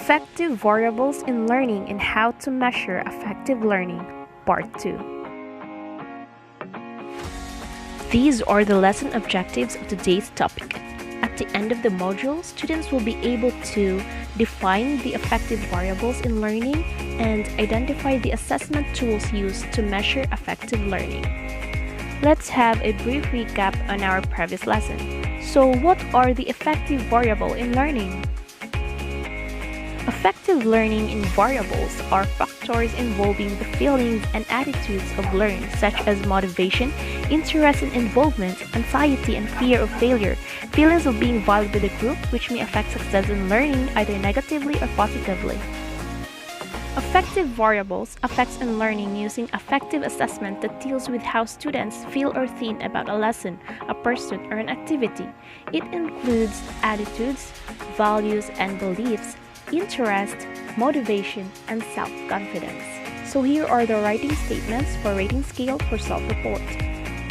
Affective variables in learning and how to measure affective learning, Part 2. These are the lesson objectives of today's topic. At the end of the module, students will be able to define the affective variables in learning and identify the assessment tools used to measure affective learning. Let's have a brief recap on our previous lesson. So, what are the affective variables in learning? Affective learning in variables are factors involving the feelings and attitudes of learners, such as motivation, interest and involvement, anxiety and fear of failure, feelings of being valued by the group, which may affect success in learning either negatively or positively. Affective variables affects in learning using affective assessment that deals with how students feel or think about a lesson, a person, or an activity. It includes attitudes, values, and beliefs, interest, motivation, and self-confidence. So here are the writing statements for rating scale for self-report.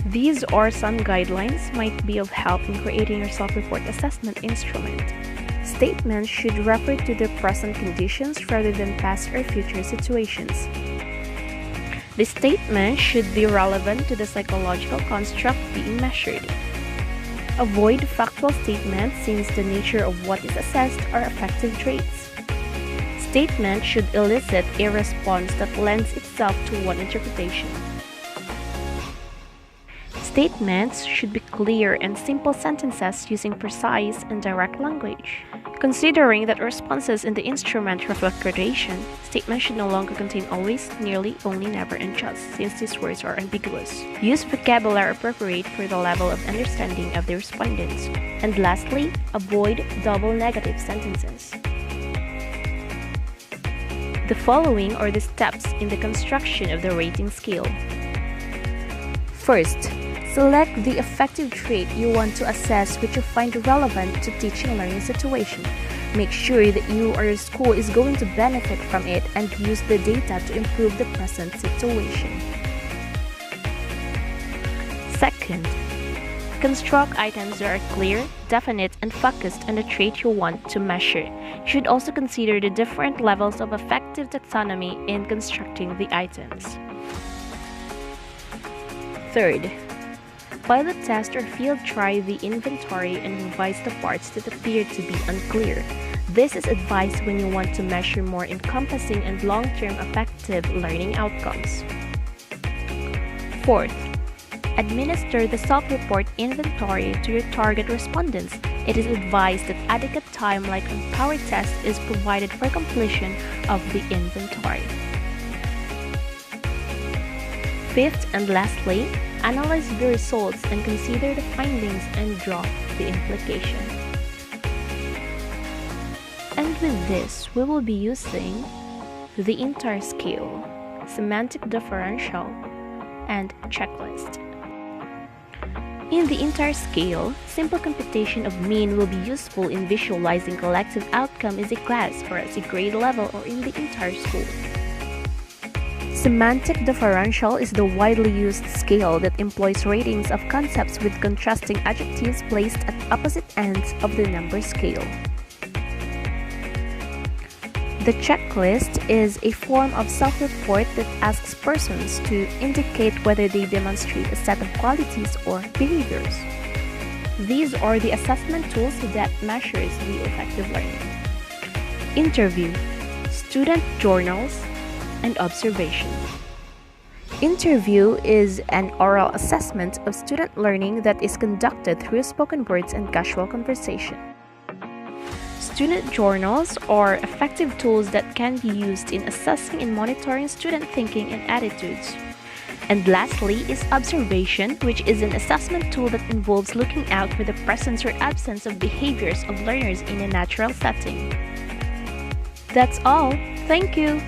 These are some guidelines might be of help in creating your self-report assessment instrument. Statements should refer to the present conditions rather than past or future situations. The statement should be relevant to the psychological construct being measured. Avoid factual statements since the nature of what is assessed are affective traits. Statements should elicit a response that lends itself to one interpretation. Statements should be clear and simple sentences using precise and direct language. Considering that responses in the instrument reflect gradation, statements should no longer contain always, nearly, only, never, and just, since these words are ambiguous. Use vocabulary appropriate for the level of understanding of the respondents. And lastly, avoid double negative sentences. The following are the steps in the construction of the rating scale. First, select the affective trait you want to assess which you find relevant to teaching learning situation. Make sure that you or your school is going to benefit from it and use the data to improve the present situation. Second, construct items that are clear, definite, and focused on the trait you want to measure. You should also consider the different levels of affective taxonomy in constructing the items. Third, pilot test or field try the inventory and revise the parts that appear to be unclear. This is advised when you want to measure more encompassing and long-term affective learning outcomes. Fourth, administer the self-report inventory to your target respondents. It is advised that adequate time, like on power test, is provided for completion of the inventory. Fifth and lastly, analyze the results and consider the findings and draw the implication. And with this, we will be using the entire scale, semantic differential, and checklist. In the entire scale, simple computation of mean will be useful in visualizing collective outcome as a class or as a grade level or in the entire school. Semantic differential is the widely used scale that employs ratings of concepts with contrasting adjectives placed at opposite ends of the number scale. The checklist is a form of self-report that asks persons to indicate whether they demonstrate a set of qualities or behaviors. These are the assessment tools that measures the effective learning. Interview, student journals, and observation. Interview is an oral assessment of student learning that is conducted through spoken words and casual conversation. Student journals are effective tools that can be used in assessing and monitoring student thinking and attitudes. And lastly is observation, which is an assessment tool that involves looking out for the presence or absence of behaviors of learners in a natural setting. That's all. Thank you.